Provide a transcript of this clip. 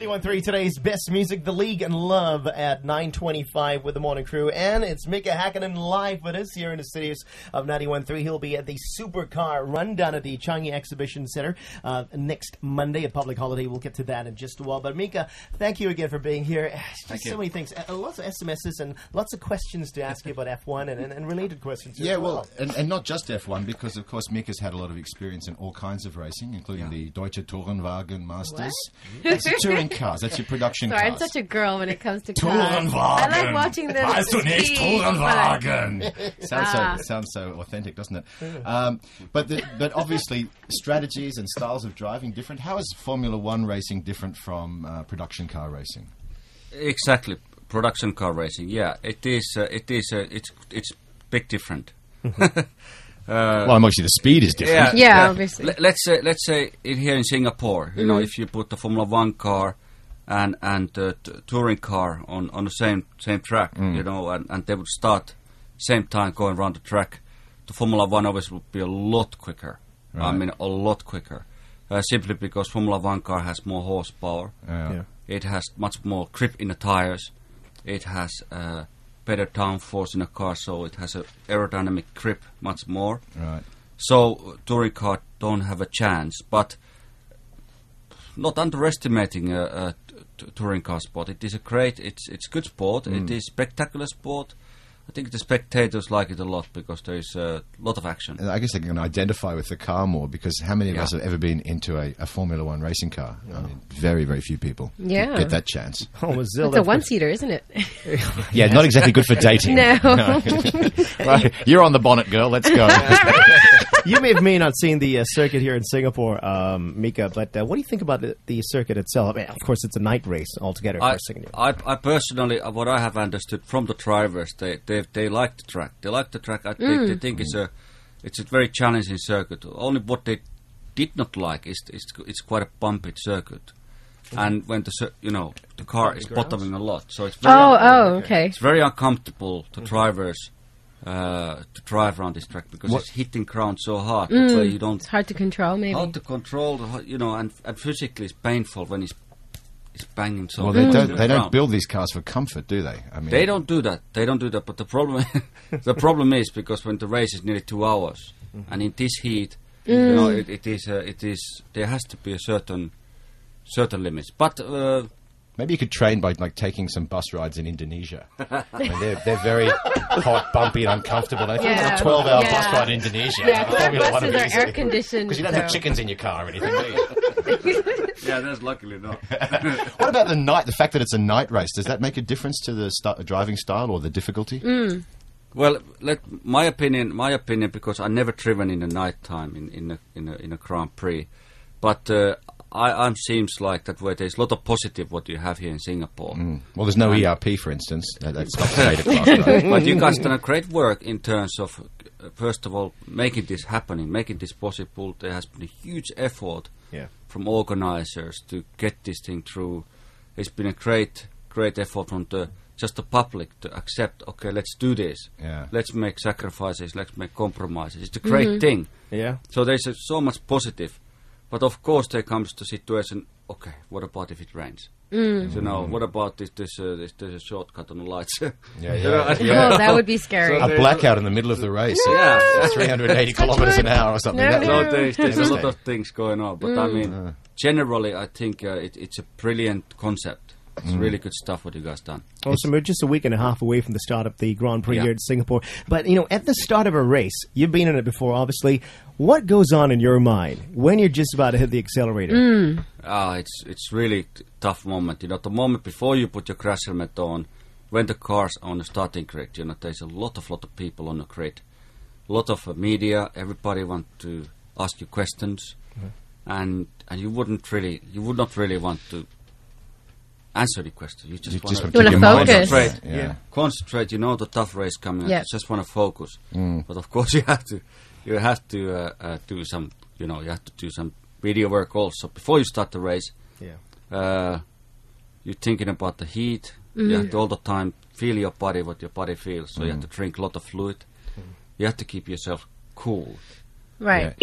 91.3, today's best music, The League and Love at 9:25 with the morning crew. And it's Mika Hakkinen live with us here in the studios of 91.3. He'll be at the Supercar Rundown at the Changi Exhibition Center next Monday, a public holiday. We'll get to that in just a while. But Mika, thank you again for being here. Just so many things. Lots of SMSs and lots of questions to ask you about F1 and related questions. Yeah, well, and not just F1, because of course Mika's had a lot of experience in all kinds of racing, including the Deutsche Tourenwagen Masters. That's your touring cars. That's your production cars. I'm such a girl when it comes to cars. Tourenwagen. I like watching them. Weißt du nicht, Tourenwagen. Sounds so authentic, doesn't it? But obviously strategies and styles of driving different. How is Formula One racing different from production car racing? Exactly, production car racing. Yeah, it's big different. Well, obviously the speed is different. Yeah, obviously. Let's say here in Singapore, you know, if you put the Formula One car and the touring car on the same track, you know, and they would start same time going around the track, the Formula One obviously would be a lot quicker. Right. I mean, a lot quicker, simply because Formula One car has more horsepower. It has much more grip in the tires. It has better downforce in a car, so it has a aerodynamic grip much more. Right. So touring car don't have a chance, but not underestimating a touring car sport. It is a great, it's good sport. It is spectacular sport. I think the spectators like it a lot because there is a lot of action. I guess they can identify with the car more, because how many of us have ever been into a Formula One racing car? I mean, very, very few people get that chance. It's a one-seater, isn't it? Yeah, not exactly good for dating. No. Right, you're on the bonnet, girl. Let's go. You may not seen the circuit here in Singapore, Mika, but what do you think about the circuit itself? I mean, of course, it's a night race altogether. I personally, what I have understood from the drivers, they like the track. They like the track. They think it's a very challenging circuit. Only what they did not like is it's quite a bumpy circuit, and when the car is bottoming a lot, so it's very okay. It's very uncomfortable to drivers to drive around this track because it's hitting ground so hard. Where you don't. It's hard to control, maybe. Hard to control, and physically it's painful when it's banging so. Well, they don't build these cars for comfort, do they? I mean, they don't do that. But the problem is because when the race is nearly 2 hours, and in this heat, it is there has to be a certain limits. But maybe you could train by taking some bus rides in Indonesia. I mean, they're very hot, bumpy, and uncomfortable. I think it's a 12-hour bus ride in Indonesia. Yeah, buses are air conditioned because you don't have chickens in your car or anything, do you? Yeah, that's luckily not. What about the night? The fact that it's a night race, does that make a difference to the driving style or the difficulty? Well, my opinion, because I never driven in the night time in a Grand Prix, but I seems like that where there's a lot of positive what you have here in Singapore. Well, there's no ERP, for instance. That stops at 8 o'clock. Right? But you guys done a great work in terms of, first of all, making this happening, making this possible. There has been a huge effort from organizers to get this thing through. It's been a great effort from just the public to accept, okay, let's do this. Yeah. Let's make sacrifices, let's make compromises. It's a great thing. Yeah. So there's so much positive. But of course there comes the situation, okay, what about if it rains? What about there's a shortcut on the lights? Oh, that would be scary. A blackout in the middle of the race. 380 kilometers an hour or something. There's a lot of things going on. But I mean, generally I think it's a brilliant concept. It's really good stuff what you guys done. Awesome. We're just a week and a half away from the start of the Grand Prix here in Singapore. But, at the start of a race, you've been in it before, obviously. What goes on in your mind when you're just about to hit the accelerator? It's really tough moment. The moment before you put your crash helmet on, when the car's on the starting grid, there's a lot of people on the grid. A lot of media, everybody want to ask you questions. And you would not really want to answer the question. You just want to focus. Concentrate. The tough race coming. You just want to focus. But of course, you have to do some. You have to do some video work also before you start the race. You're thinking about the heat. You have to all the time feel your body, what your body feels. So you have to drink a lot of fluid. You have to keep yourself cool. Right.